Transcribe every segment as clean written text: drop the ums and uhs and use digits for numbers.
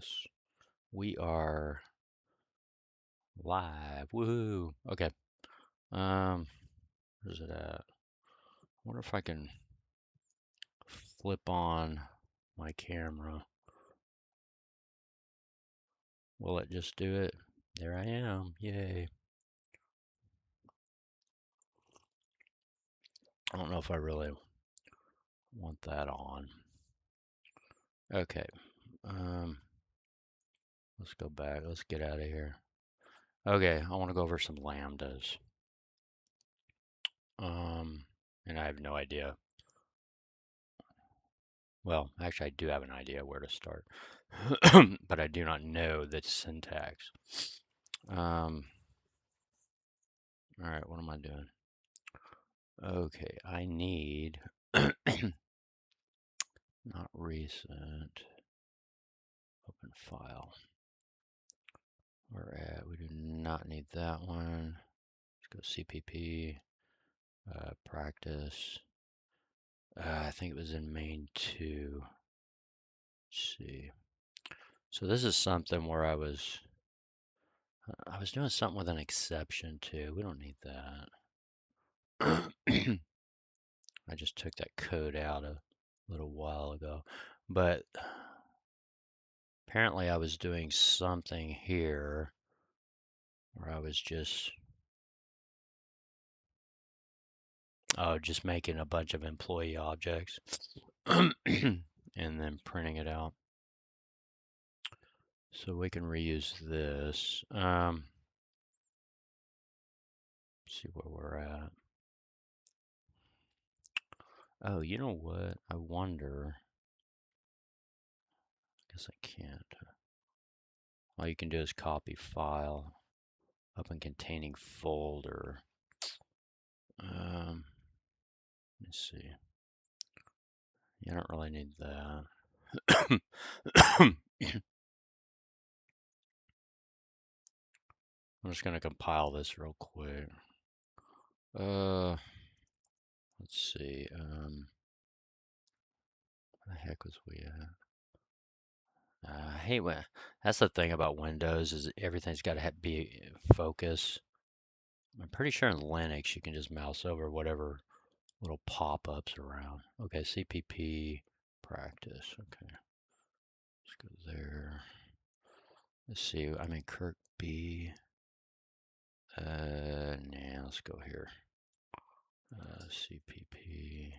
Yes, we are live. Woohoo! Okay. Where's it at? I wonder if I can flip on my camera. Will it just do it? There I am. Yay. I don't know if I really want that on. Okay. Um, let's go back. Let's get out of here. Okay, I want to go over some lambdas. And I have no idea. Well, actually, I do have an idea where to start, but I do not know the syntax. All right, what am I doing? Okay, I need not recent. Open file. We're at. We do not need that one. Let's go CPP. Practice. I think it was in main 2. Let's see. So this is something where I was doing something with an exception too. We don't need that. I just took that code out a little while ago, but apparently I was doing something here where I was just making a bunch of employee objects and then printing it out. So we can reuse this. See where we're at. Oh, you know what? I wonder. I guess I can't. All you can do is copy file up in containing folder. Let me see. You don't really need that. I'm just gonna compile this real quick. Let's see. Where the heck was we at? I hate when that's the thing about Windows is everything's got to be focus. I'm pretty sure in Linux you can just mouse over whatever little pop-ups around. Okay, CPP practice. Okay, let's go there. Let's see. I'm in Kirk B. Nah, let's go here. CPP.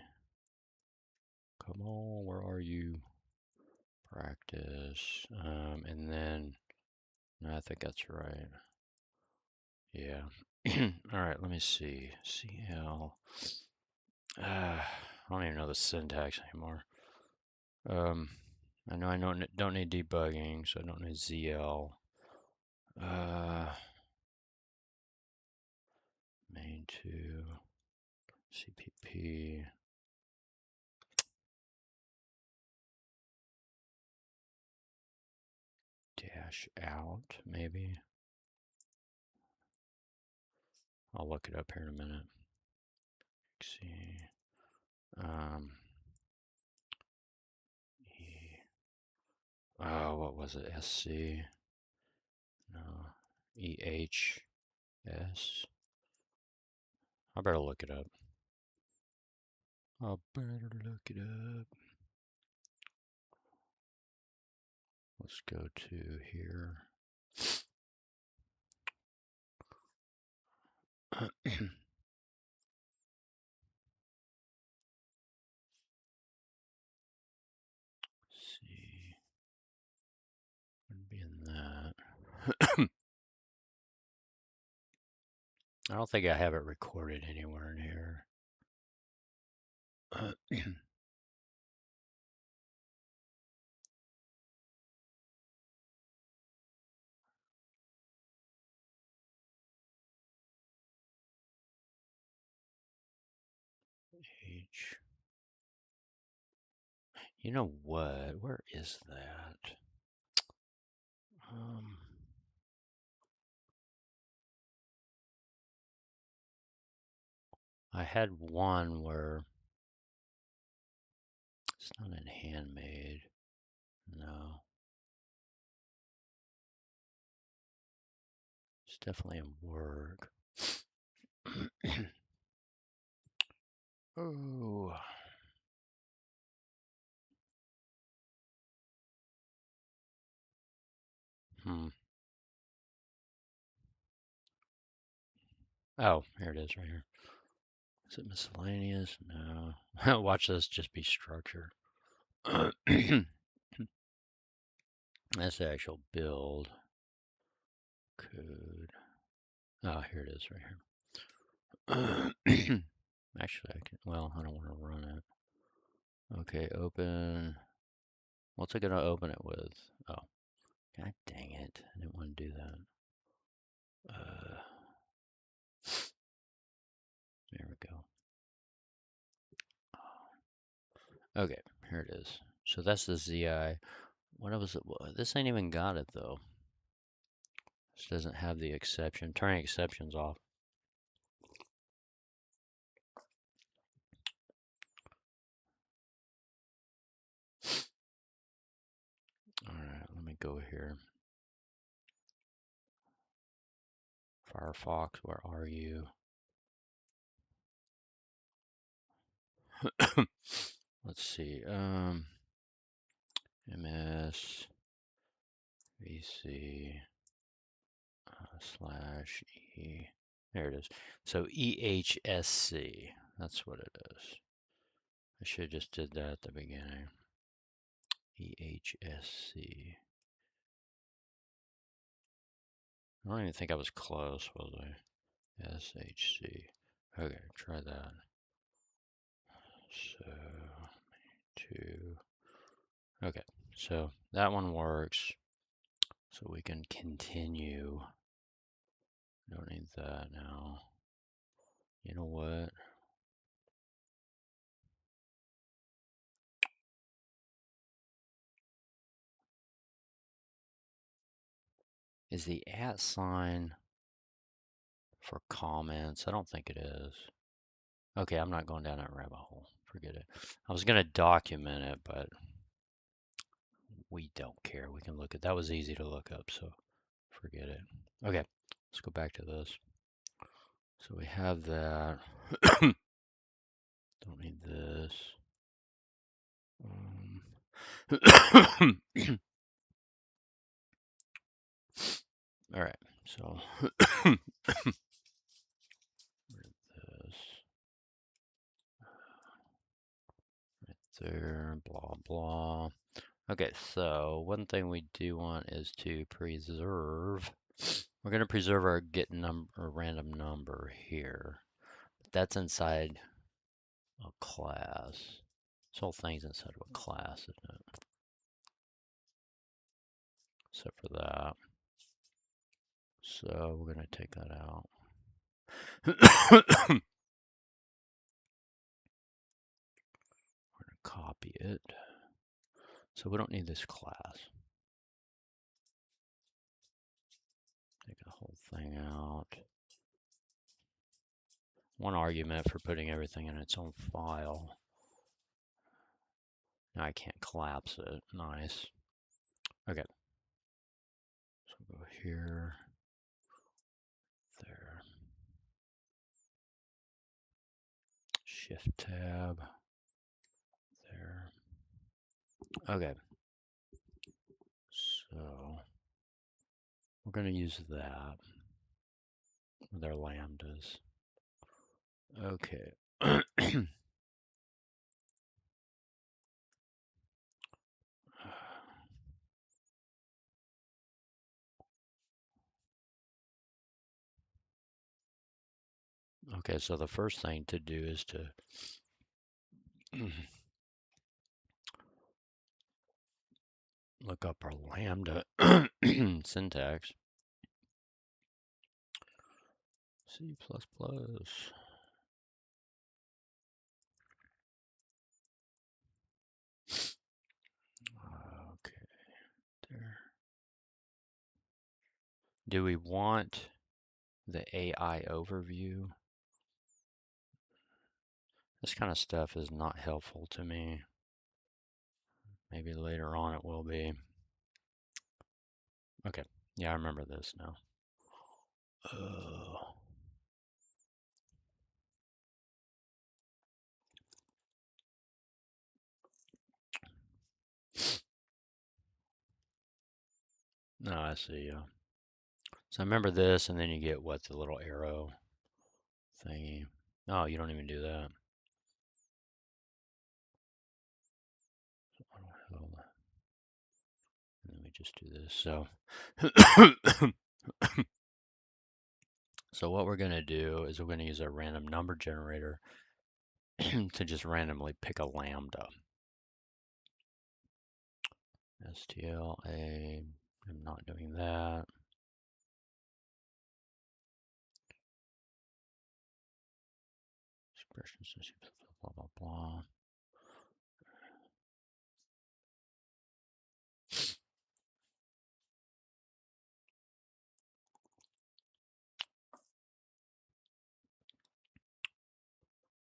Come on, where are you? Practice. And then, no, I think that's right. Yeah. All right, let me see. CL. I don't even know the syntax anymore. I know I don't need debugging, so I don't need ZL. Main 2, CPP. Dash out, maybe. I'll look it up here in a minute. Let's see. What was it? SC? No. EHS? I better look it up. Let's go to here. See. Would be in that. I don't think I have it recorded anywhere in here. H. You know what? Where is that? I had one where it's not in handmade. No. It's definitely in work. Oh. Hmm. Oh, here it is right here. Is it miscellaneous? No. Watch this just be structure. That's the actual build code. Oh, here it is right here. Actually, I can, well, I don't want to run it. Okay, open. What's it going to open it with? Oh, god dang it. I didn't want to do that. There we go. Okay, here it is. So that's the ZI. What was it? Well, this ain't even got it though. This doesn't have the exception. Turning exceptions off. All right, let me go here. Firefox, where are you? Let's see. MS VC slash E. There it is. So EHSC. That's what it is. I should have just did that at the beginning. EHSC. I don't even think I was close, was I? SHC. Okay, try that. So, 2. Okay, so that one works. So we can continue. Don't need that now. You know what? Is the @ sign for comments? I don't think it is. Okay, I'm not going down that rabbit hole. Forget it. I was going to document it, but we don't care. We can look at that. Was easy to look up, so forget it. Okay, let's go back to this. So we have that. Don't need this. All right, so this. Right there, blah, blah. Okay, so one thing we do want is to preserve. We're going to preserve our get number or random number here. But that's inside a class. This whole thing's inside of a class, isn't it? Except for that. So we're going to take that out. We're going to copy it. So we don't need this class. Take the whole thing out. One argument for putting everything in its own file. Now I can't collapse it. Nice. Okay. So we'll go here, there. Shift tab, there. Okay. So we're going to use that with our lambdas. Okay. Okay, so the first thing to do is to look up our lambda syntax. C++. Okay, there. Do we want the AI overview? This kind of stuff is not helpful to me. Maybe later on it will be. Okay, yeah, I remember this now. Oh. No, I see. So I remember this, and then you get what, the little arrow thingy. Oh, you don't even do that. And then we just do this. So, so what we're going to do is we're going to use our random number generator to just randomly pick a lambda. STLA, I'm not doing that. Expressions, blah, blah, blah.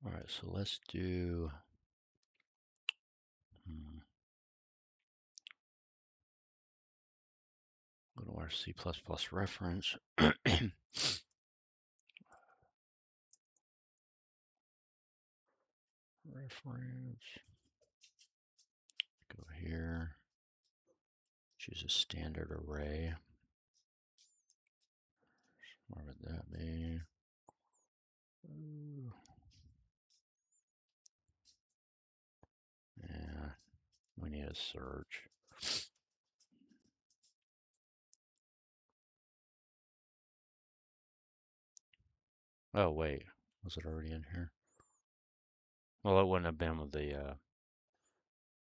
All right, so let's do, go to our C++ reference. Reference. Go here. Choose a standard array. What would that be? Ooh. Yeah, we need a search. Oh, wait. Was it already in here? Well, it wouldn't have been with the,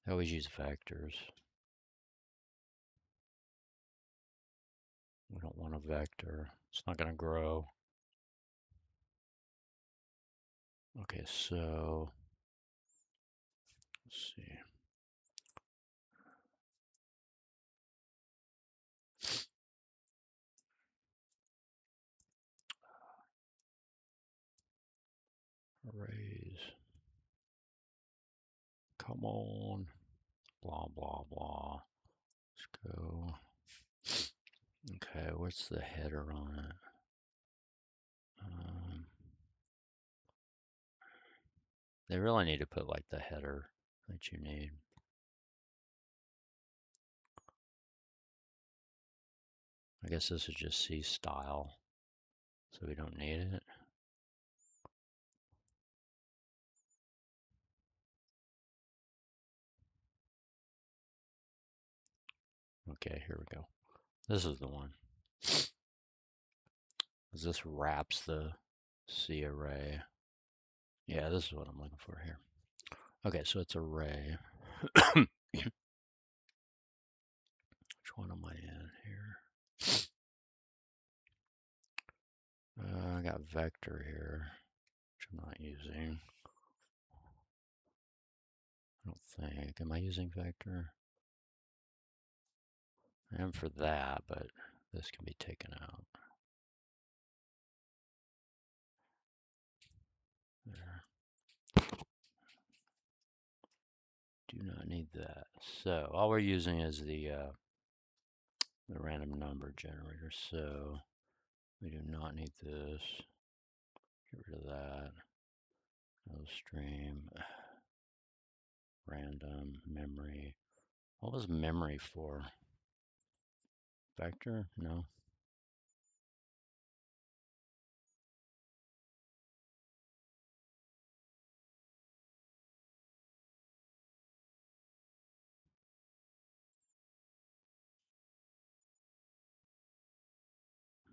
I always use vectors. We don't want a vector. It's not going to grow. Okay, so let's see. Arrays. Come on. Blah, blah, blah. Let's go. Okay, what's the header on it? They really need to put like the header that you need. I guess this is just C style, so we don't need it. Okay, here we go. This is the one. This wraps the C array. Yeah, this is what I'm looking for here. Okay, so it's array. Which one am I in here? I got vector here, which I'm not using. I don't think. Am I using vector? I am for that, but this can be taken out. There. Do not need that. So all we're using is the random number generator. So we do not need this. Get rid of that. No stream. Random memory. What was memory for? Vector? No.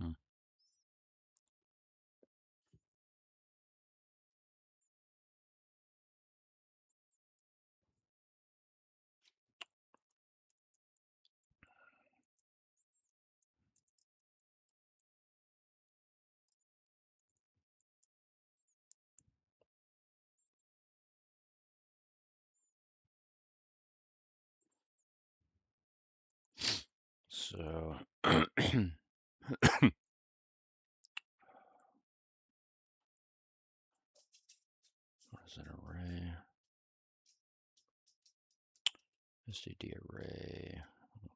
Hmm. So what is an array? STD array.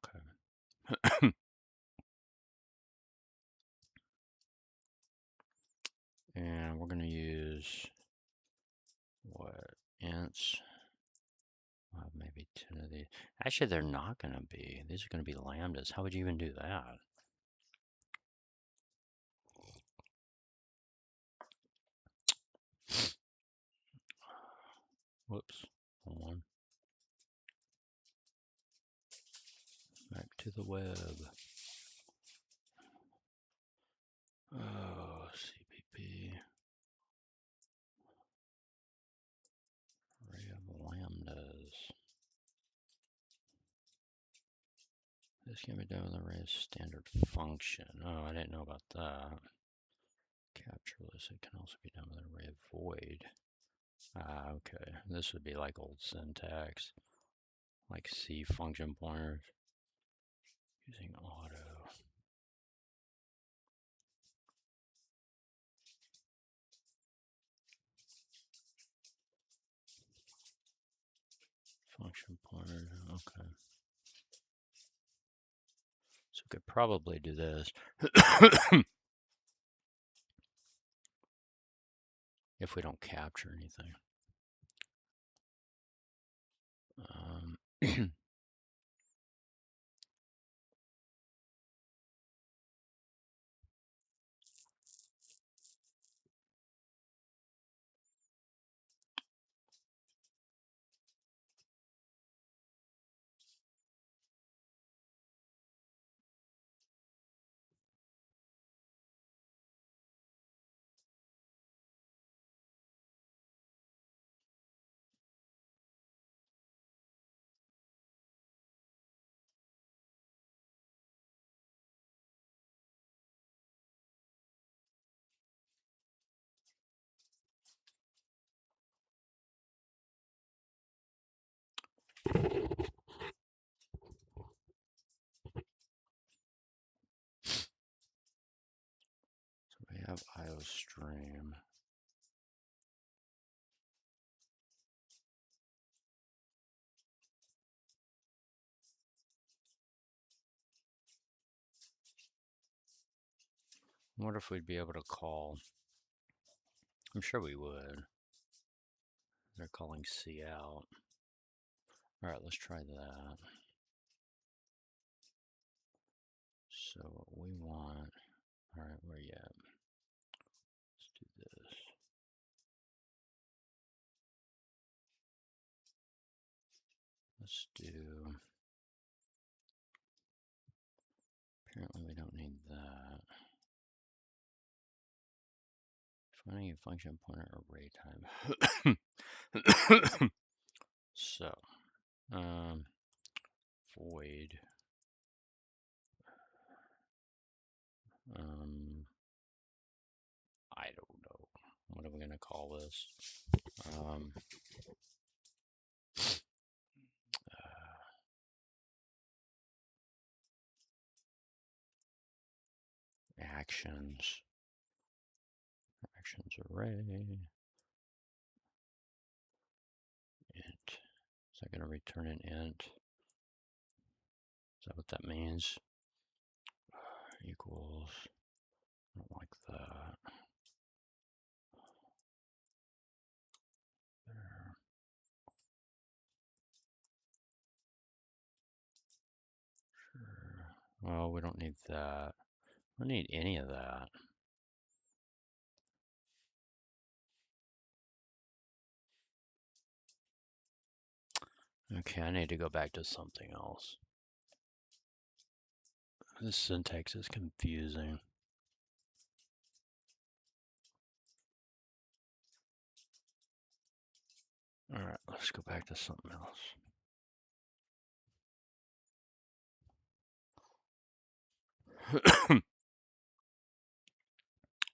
Okay. And we're going to use what? Ints. Maybe 10 of these. Actually, they're not going to be. These are going to be lambdas. How would you even do that? Whoops. Hold on. Back to the web. Oh, CPP. Array of lambdas. This can be done with array of standard function. Oh, I didn't know about that. Capture list. It can also be done with an array of void. Ah, okay. This would be like old syntax, like C function pointers using auto. Function pointers, okay. So we could probably do this if we don't capture anything. So we have IO stream. I wonder if we'd be able to call. I'm sure we would. They're calling C out. All right, let's try that. So what we want, all right, where you at? Let's do this. Let's do, apparently we don't need that. Finding a function pointer array time. So, void, I don't know. What are we going to call this? Actions array, int. Is that going to return an int? Is that what that means? Equals, I don't like that. There. Sure. Well, we don't need that. We don't need any of that. Okay, I need to go back to something else. This syntax is confusing. All right, let's go back to something else.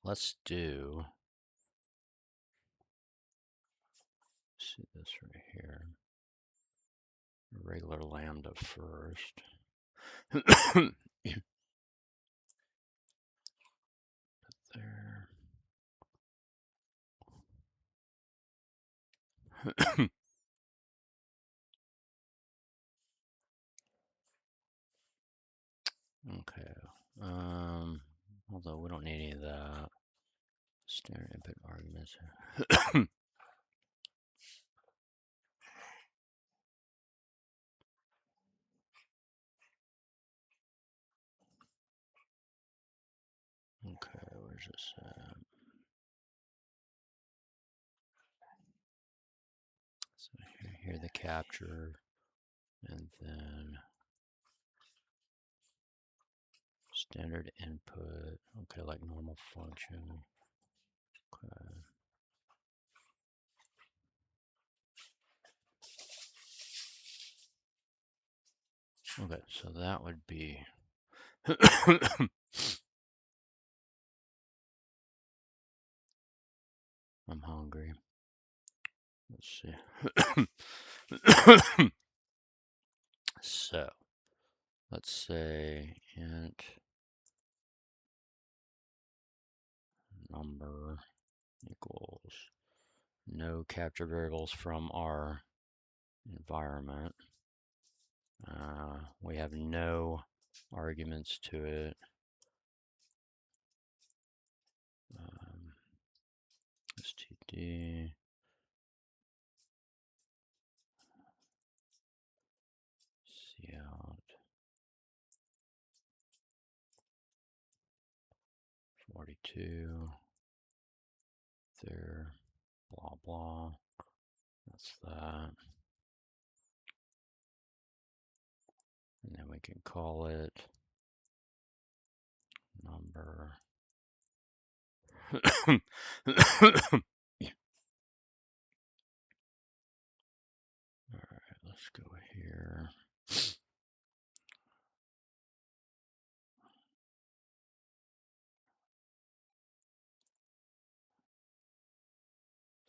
Let's do, see this right here. A regular lambda first. There. Okay. Although we don't need any of that. Standard input arguments. Okay, where's this at? So here the capture, and then standard input. Okay, like normal function. Okay. Okay, so that would be I'm hungry. Let's see. So let's say int number equals no capture variables from our environment. We have no arguments to it. std cout 42 there blah blah. That's that. And then we can call it number. All right, let's go here.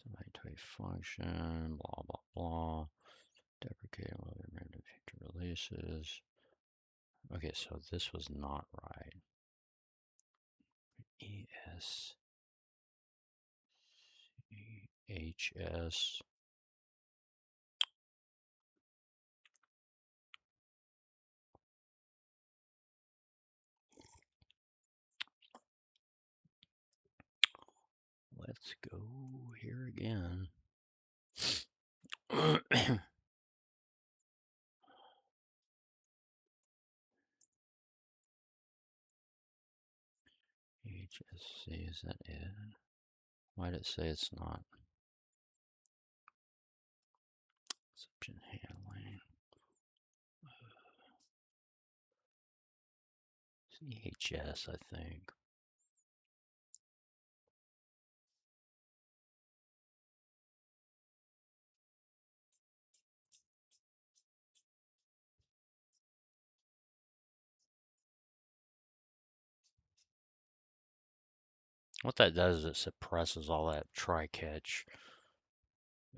Somebody type function, blah, blah, blah. Deprecate random future releases. Okay, so this was not right. ESCHS. Let's go here again. HSC, is that it? Why did it say it's not? Exception handling. CHS, I think. What that does is it suppresses all that try-catch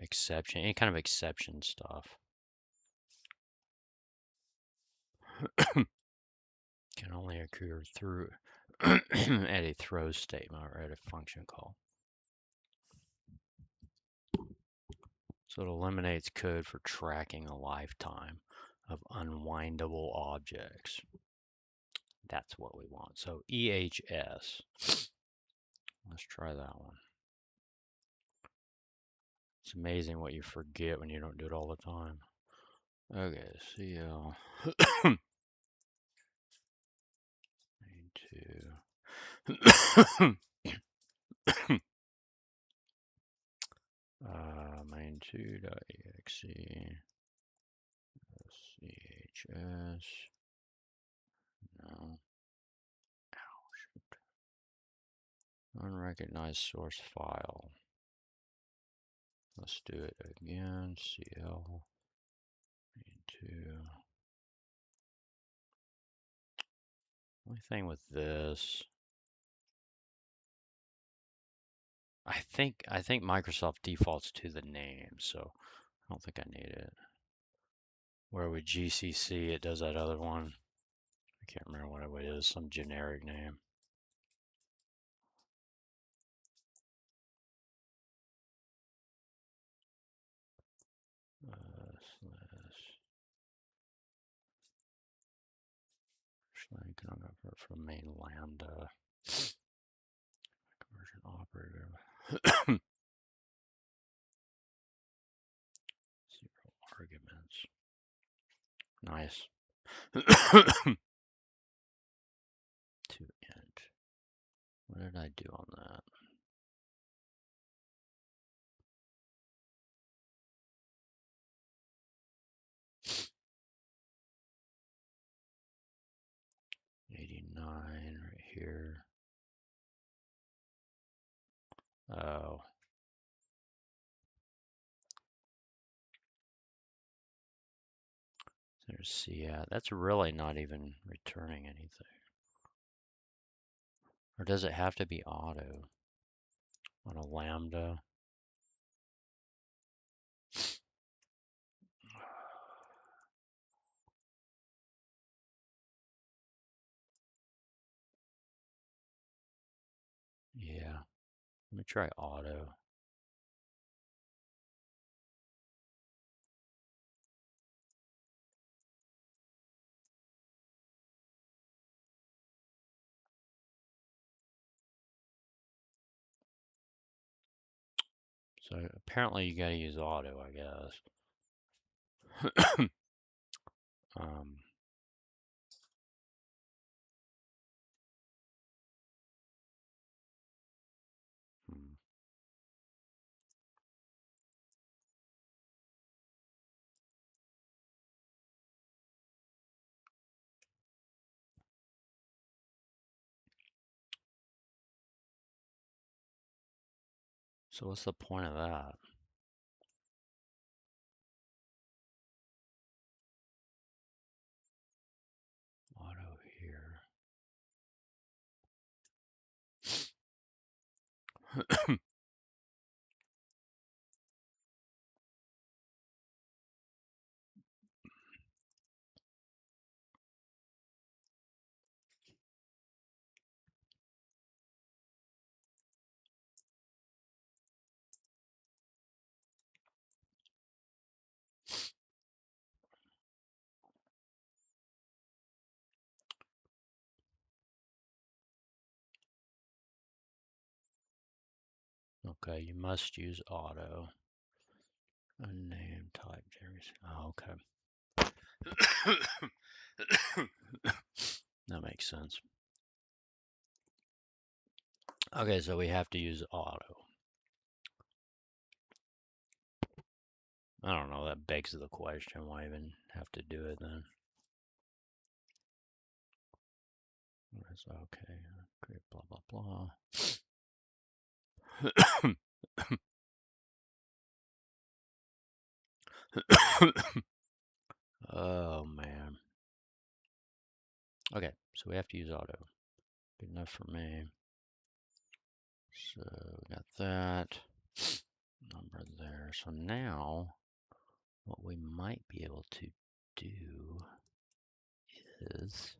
exception, any kind of exception stuff. Can only occur through at a throw statement or at a function call. So it eliminates code for tracking a lifetime of unwindable objects. That's what we want. So EHS. Let's try that one. It's amazing what you forget when you don't do it all the time. Okay, CL. main2.exe CHS. No. Unrecognized source file. Let's do it again. CL main2. Only thing with this, I think Microsoft defaults to the name, so I don't think I need it. Where with GCC it does that other one. I can't remember what it is, some generic name. Slash conversion operator. 0 arguments. Nice. To int. What did I do on that? $89 right here. Oh. There's C at. That's really not even returning anything. Or does it have to be auto on a lambda? Yeah. Let me try auto. So apparently you got to use auto, I guess. um, hmm. So what's the point of that? Auto here. Okay, you must use auto. Unnamed type generation. Oh, okay. That makes sense. Okay, so we have to use auto. I don't know, that begs the question, why even have to do it then? That's okay. Great, blah, blah, blah. Oh, man. Okay, so we have to use auto. Good enough for me. So we got that number there. So now what we might be able to do is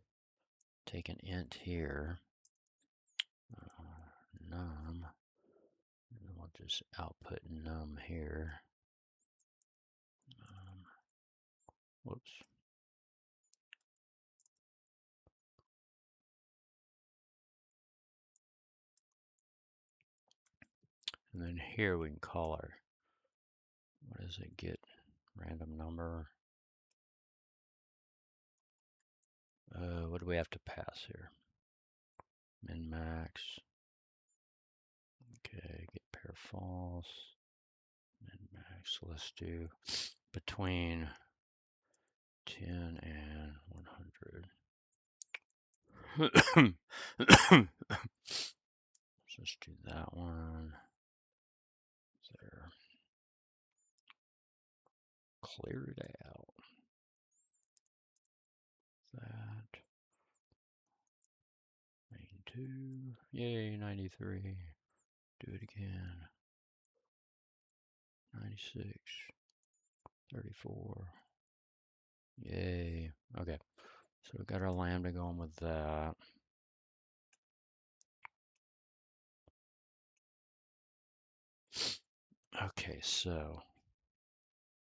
take an int here, num, and we'll just output num here. Whoops. And then here we can call our, what does it get? Random number. What do we have to pass here? Min max. Okay, get pair false. Min max. Let's do between 10 and 100. Let's do that one. There. Clear it out. That. Main 2. Yay, 93. Do it again. 96. 34. Yay. Okay. So we've got our lambda going with that. Okay, so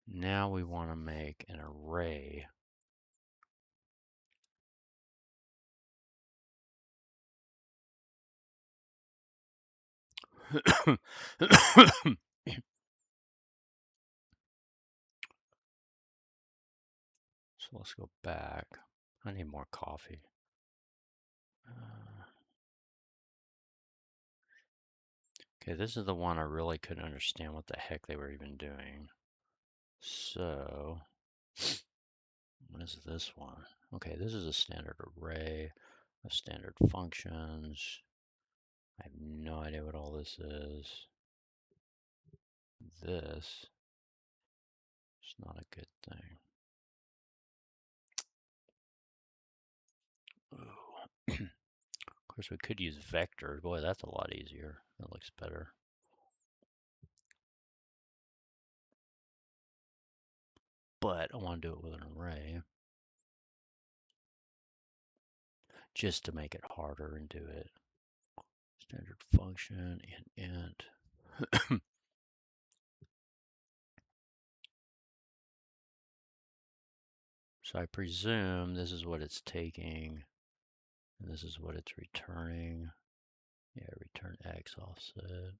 now we want to make an array. So let's go back. I need more coffee. Okay, this is the one I really couldn't understand what the heck they were even doing. So, what is this one? Okay, this is a standard array of standard functions. I have no idea what all this is. This is not a good thing. Ooh. Of course, we could use vectors. Boy, that's a lot easier. That looks better. But I want to do it with an array just to make it harder and do it. Standard function and int. So I presume this is what it's taking, and this is what it's returning. Yeah, return x offset.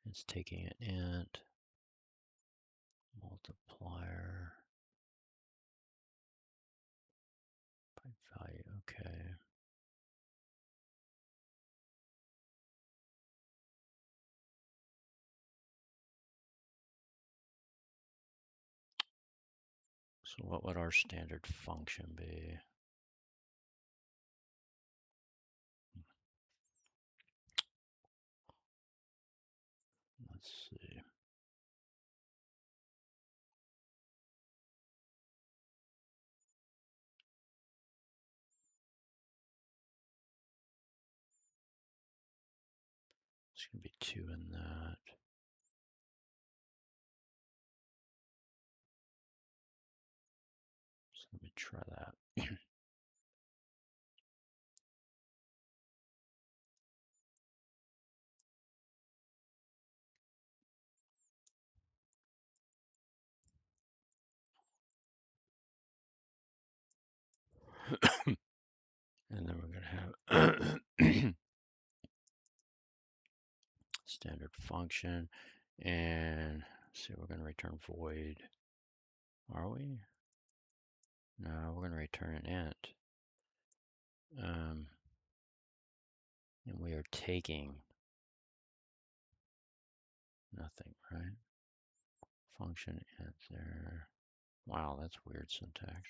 It's taking an int, multiplier, by value, okay. So what would our standard function be? Let's see. It's going to be 2 in that. So let me try that. And then we're going to have standard function. And see, we're going to return void. Are we? No, we're going to return an int. And we are taking nothing, right? Function answer. Wow, that's weird syntax.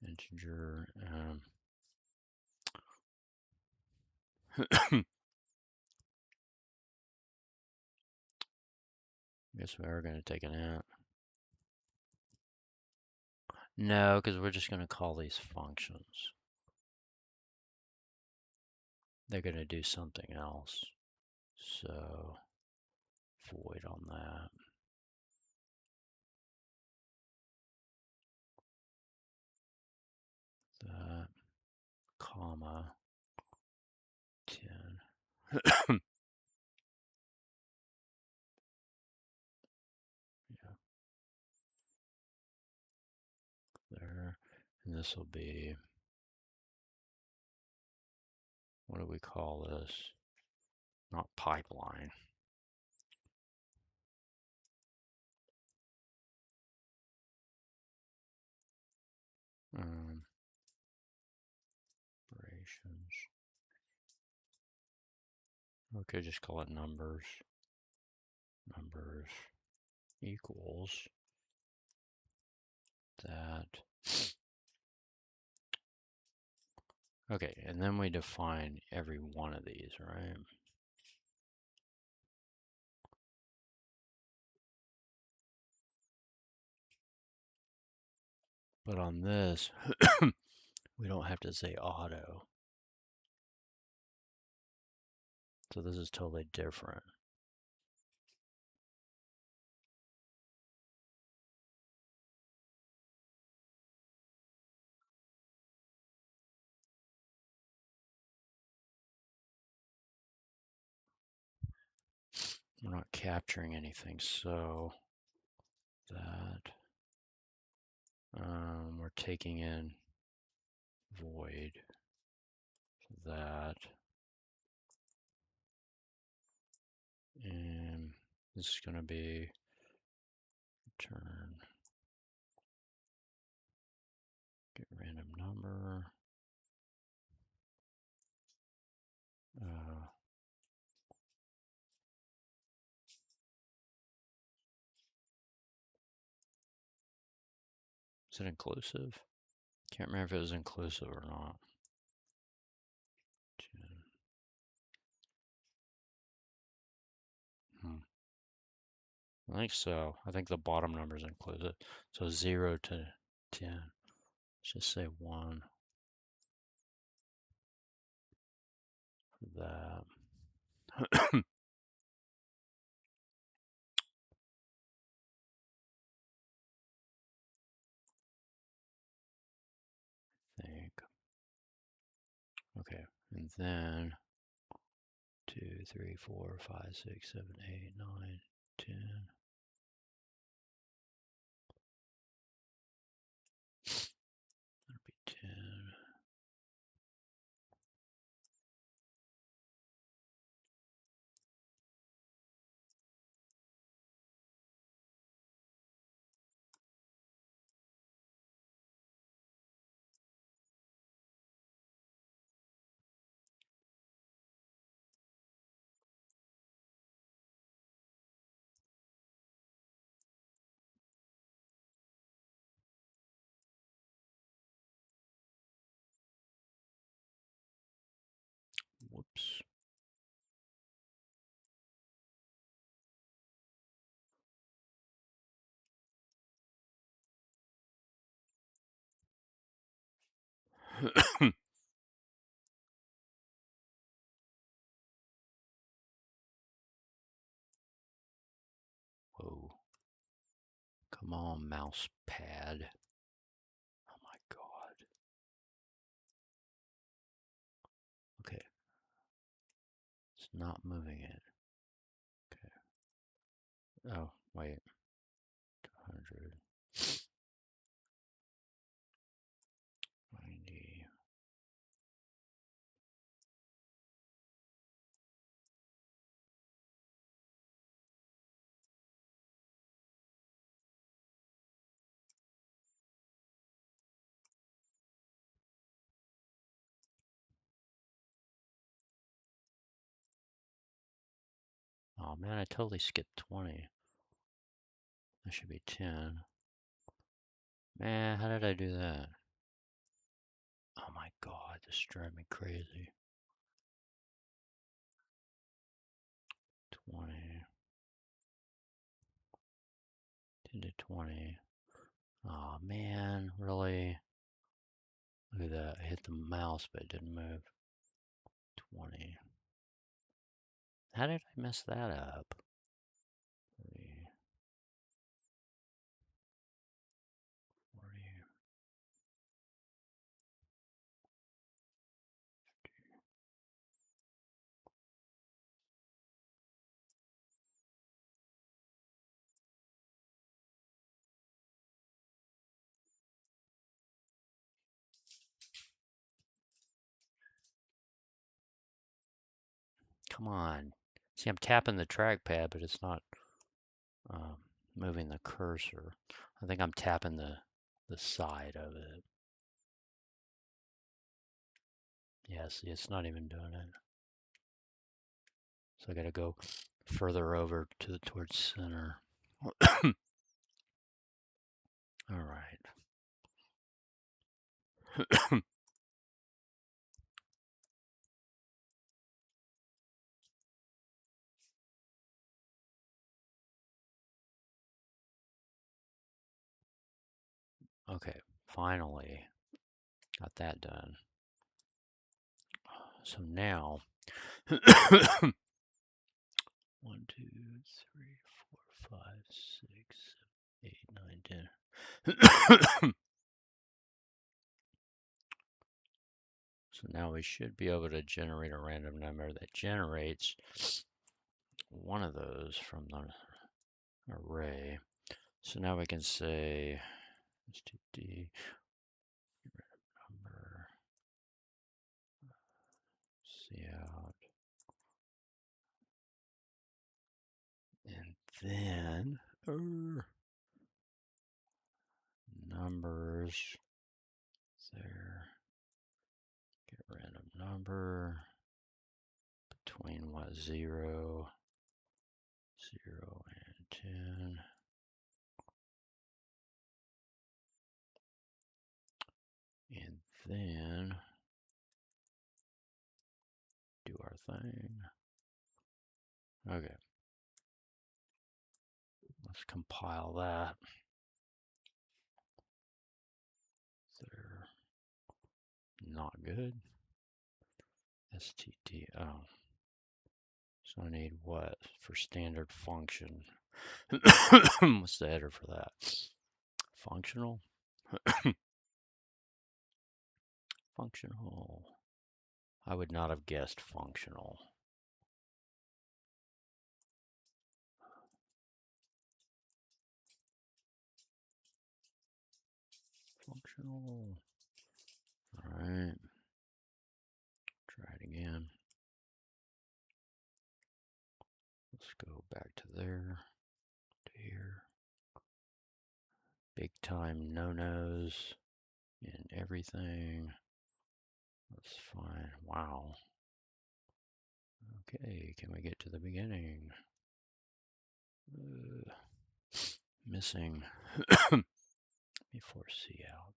Integer. Guess we are going to take an int. No, because we're just going to call these functions. They're going to do something else. So void on that. That, comma, 10. Yeah, there. And this will be, what do we call this? Not pipeline. Operations. Okay, just call it numbers. Numbers equals that. Okay, and then we define every one of these, right? But on this, we don't have to say auto. So this is totally different. We're not capturing anything, so that we're taking in void, that this is going to be return get random number. Is it inclusive? Can't remember if it was inclusive or not. 10. I think so. I think the bottom number is inclusive. So 0 to 10. Let's just say 1 for that. I think. Okay, and then 2, 3, 4, 5, 6, 7, 8, 9, 10. That'll be 10. Whoops. Whoa. Come on, mouse pad. Oh my God. Okay. It's not moving it. Okay. Oh, wait. 200. 90. Oh man, I totally skipped 20. That should be 10. Man, how did I do that? Oh my God, this is driving me crazy. 20. 10 to 20. Oh man, really? Look at that. I hit the mouse, but it didn't move. 20. How did I mess that up? 30, 40. Come on. See, I'm tapping the trackpad, but it's not moving the cursor. I think I'm tapping the side of it. Yeah, see, it's not even doing it. So I got to go further over to towards center. All right. Okay, finally got that done. So now, 1, 2, 3, 4, 5, 6, 7, 8, 9, 10. So now we should be able to generate a random number that generates one of those from the array. So now we can say std number cout and then numbers there. Get a random number between what, 0, 0 and 10. And then do our thing. Okay. Let's compile that. There. Not good. STTO. So I need what for standard function? What's the header for that? Functional? Functional. I would not have guessed functional. Functional. All right. Try it again. Let's go back to there, to here. Big time no-nos in everything. That's fine. Wow. Okay, can we get to the beginning? Missing. Before C out.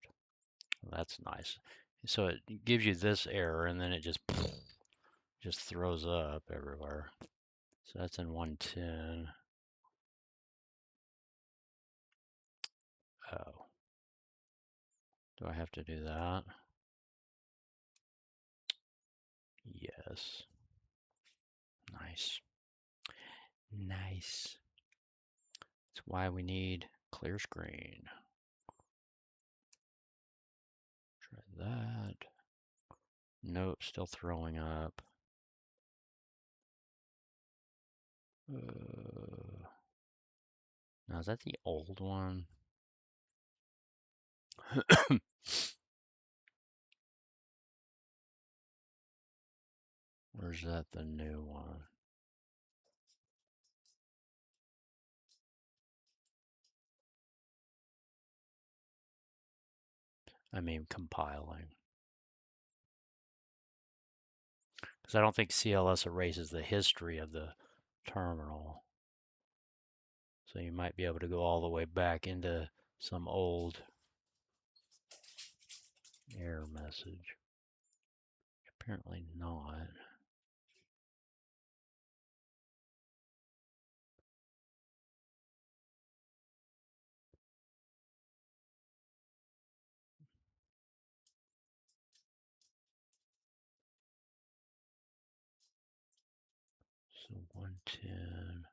Well, that's nice. So it gives you this error and then it just throws up everywhere. So that's in 110. Oh. Do I have to do that? Yes. Nice. Nice. That's why we need clear screen. Try that. Nope, still throwing up. Now is that the old one? Or is that the new one? I mean compiling. Because I don't think CLS erases the history of the terminal. So you might be able to go all the way back into some old error message. Apparently not. So 110.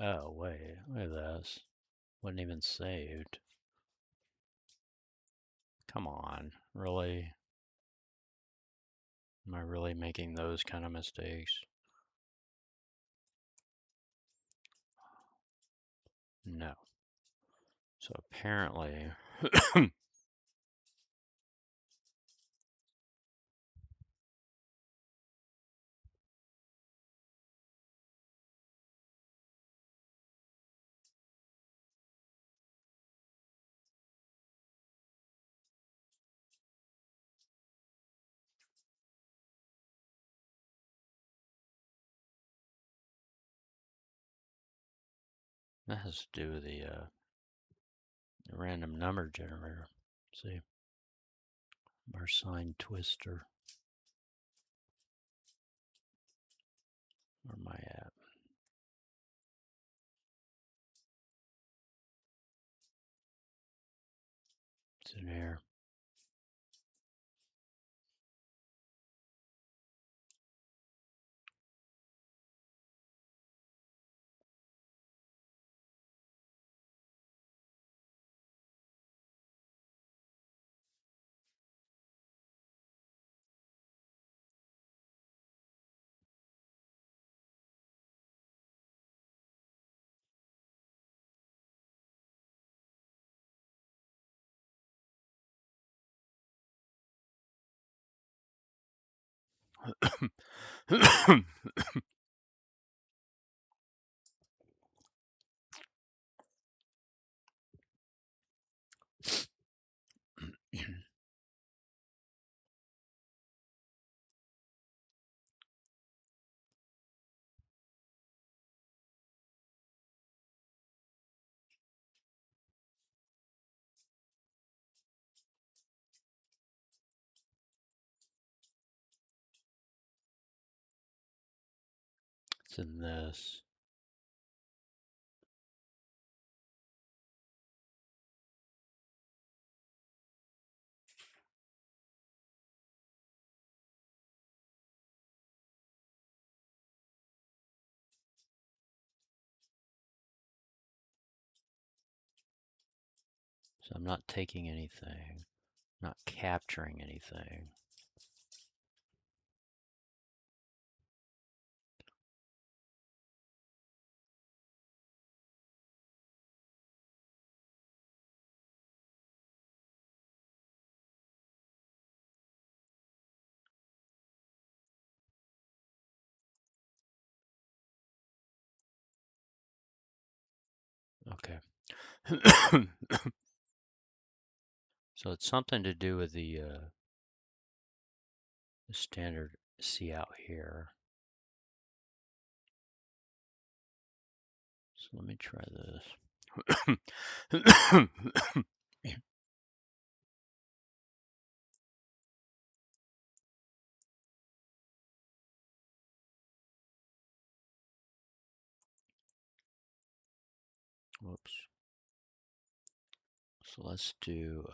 Oh, wait. Look at this. Wasn't even saved. Come on. Really? Am I really making those kind of mistakes? No. So apparently, that has to do with the random number generator. See, our sign twister. Where am I at? It's in here. It's in this. So I'm not taking anything, not capturing anything. Okay. So it's something to do with the standard C out here. So let me try this. Whoops. So let's do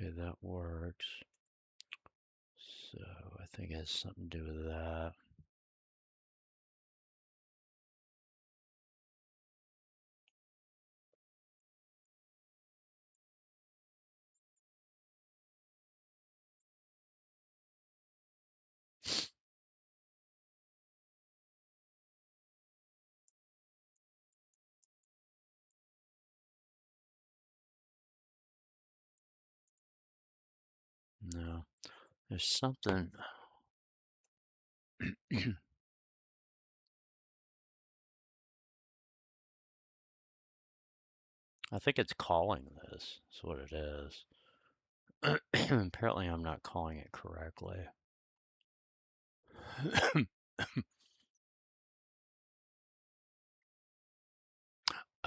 okay, that works. So I think it has something to do with that. No, there's something. I think it's calling this. That's what it is. Apparently I'm not calling it correctly.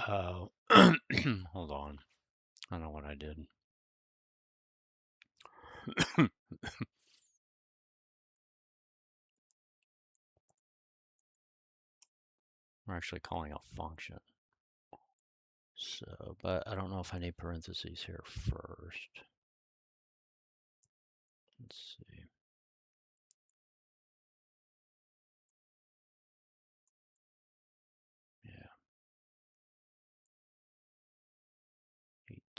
Oh, hold on. I don't know what I did. We're actually calling a function. So, but I don't know if I need parentheses here first. Let's see. Yeah,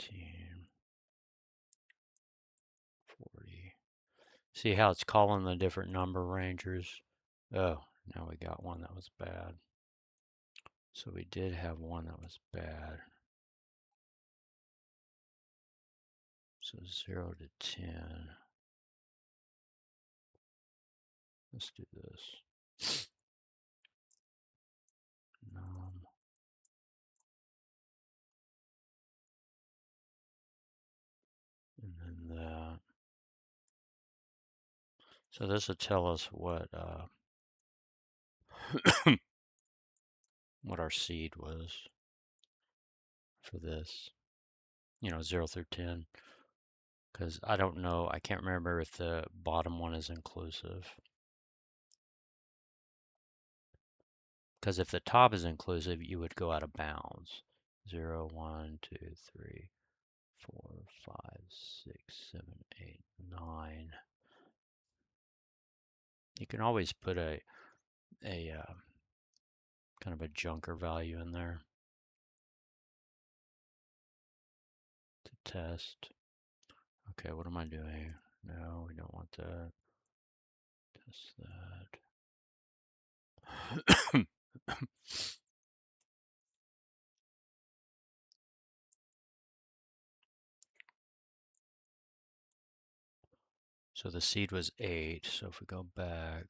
18, 40. See how it's calling the different number rangers? Oh, now we got one that was bad. So we did have one that was bad. So 0 to 10. Let's do this. Num. And then that. So this will tell us what what our seed was for this. 0 through 10. Because I don't know, I can't remember if the bottom one is inclusive. Because if the top is inclusive, you would go out of bounds. 0, 1, 2, 3, 4, 5, 6, 7, 8, 9. You can always put a kind of a junker value in there to test. Okay, what am I doing? No, we don't want that. Test that. So the seed was 8. So if we go back,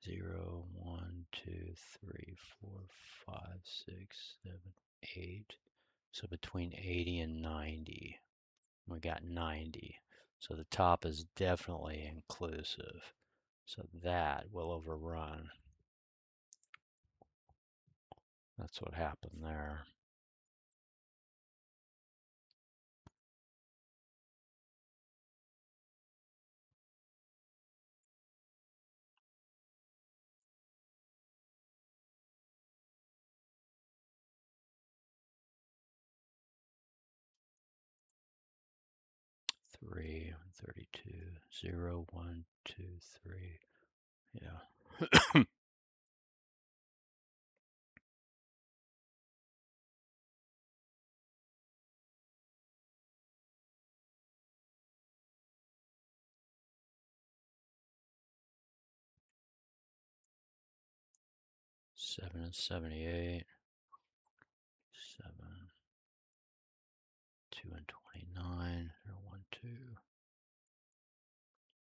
0, 1, 2, 3, 4, 5, 6, 7, 8. So between 80 and 90, we got 90. So the top is definitely inclusive. So that will overrun. That's what happened there. Three, 32, 0, 1, 2, 3. Yeah. 7 and 78. 7, 2 and 29. 0, 1, 2,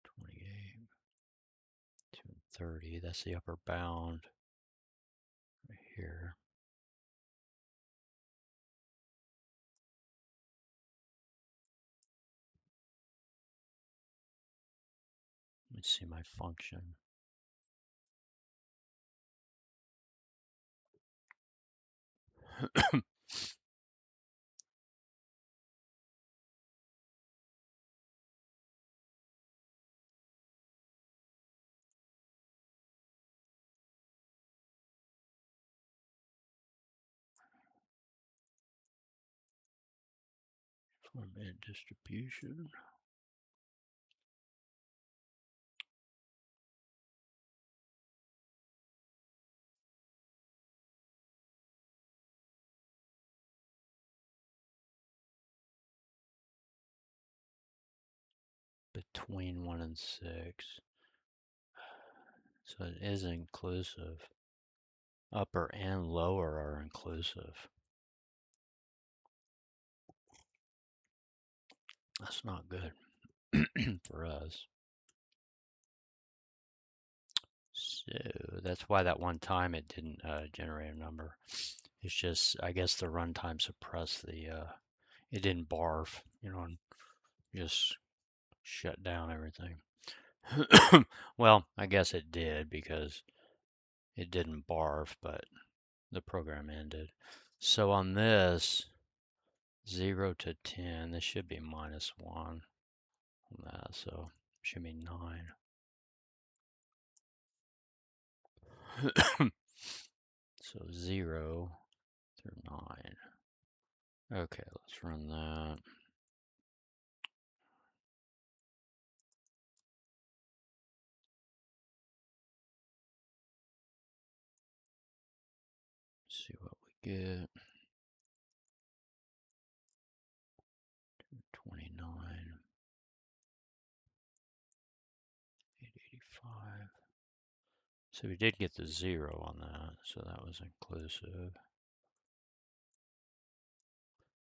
28. 2 and 30. That's the upper bound right here. Let me see my function. Format distribution. Between 1 and 6. So it is inclusive. Upper and lower are inclusive. That's not good for us. So that's why that one time it didn't generate a number. It's just, I guess the runtime suppressed the, it didn't barf, and just shut down everything. Well, I guess it did because it didn't barf, but the program ended. So on this, 0 to 10, this should be -1 on that, so it should be 9. So 0 through 9. Okay, let's run that. See what we get. 29, 885. So we did get the 0 on that, so that was inclusive.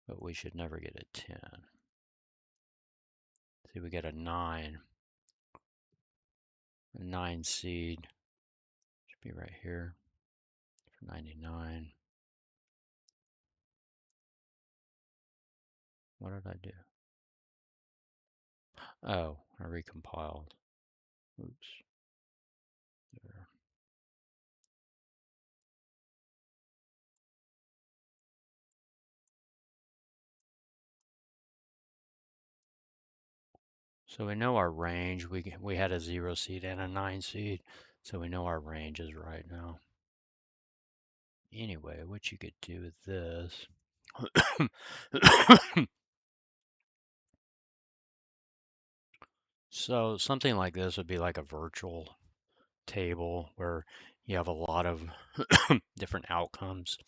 But we should never get a 10. See, we get a 9. A 9 seed. Should be right here for 99. What did I do? Oh, I recompiled. Oops. There. So we know our range. We had a 0 seed and a 9 seed, so we know our range is right now. Anyway, what you could do with this. So something like this would be like a virtual table where you have a lot of different outcomes.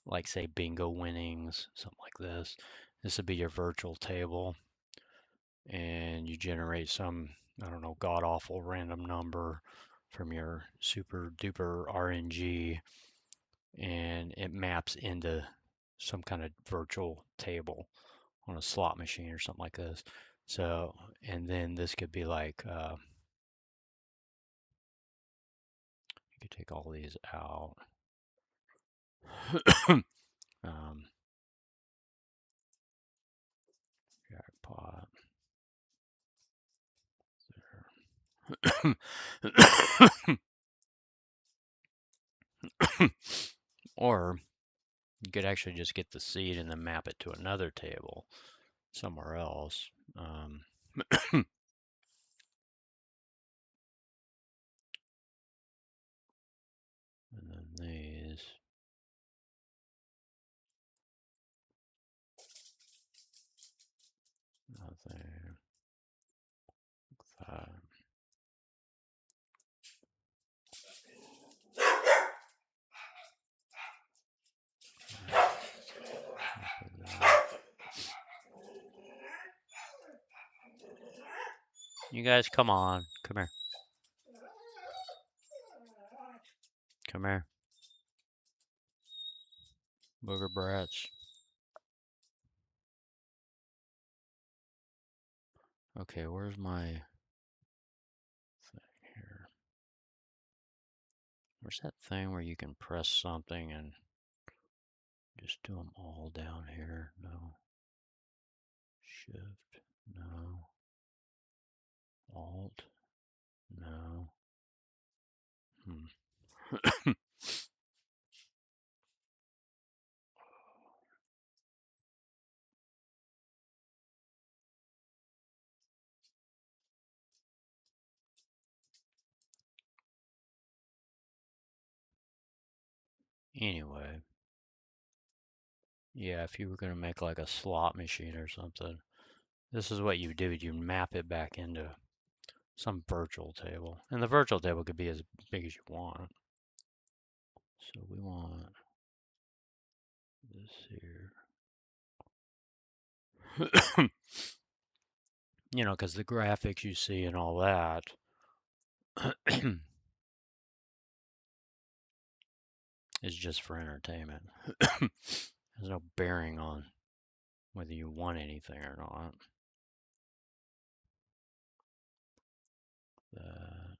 Like say bingo winnings, something like this. This would be your virtual table. and you generate some, I don't know, god awful random number from your super duper RNG, and it maps into some kind of virtual table on a slot machine or something like this. So, and then this could be like, you could take all these out. um, jackpot. Or you could actually just get the seed and then map it to another table somewhere else. And then these. Nothing. That. You guys, come on. Come here. Come here. Booger brats. Okay, where's my thing here? Where's that thing where you can press something and just do them all down here? No. Shift. No. Alt. No. Anyway, yeah, if you were going to make like a slot machine or something, this is what you do. You map it back into some virtual table. And the virtual table could be as big as you want. So we want this here. You know, because the graphics you see and all that is just for entertainment. There's no bearing on whether you want anything or not. That.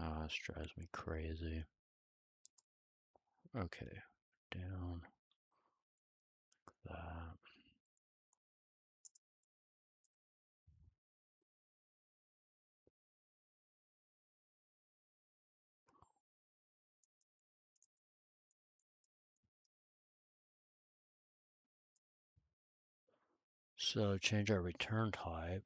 Oh, this drives me crazy. Okay, down that. So change our return type.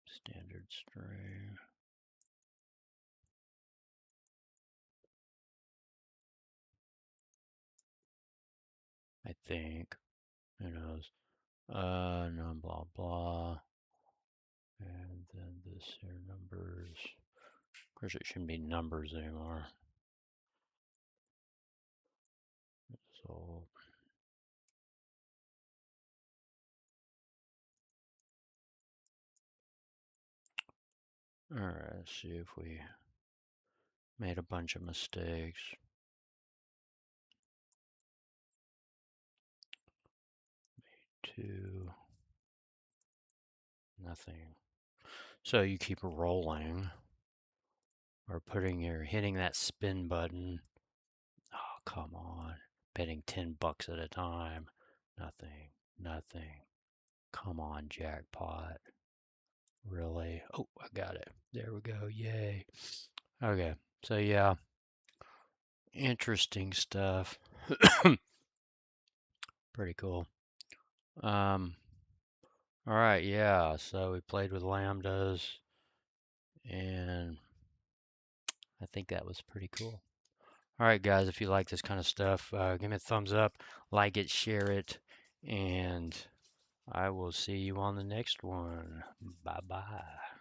Standard string. I think. Who knows? No, blah, blah. And then this here, numbers. Of course, it shouldn't be numbers anymore. So, all right, let's see if we made a bunch of mistakes. Two, nothing. So you keep rolling or hitting that spin button. Oh, come on. Betting $10 at a time. Nothing, nothing. Come on, jackpot. Really? Oh, I got it. There we go. Yay. Okay. So yeah, interesting stuff. Pretty cool. All right, yeah. So we played with lambdas, and I think that was pretty cool. All right, guys, if you like this kind of stuff, give me a thumbs up, like it, share it, and I will see you on the next one. Bye-bye.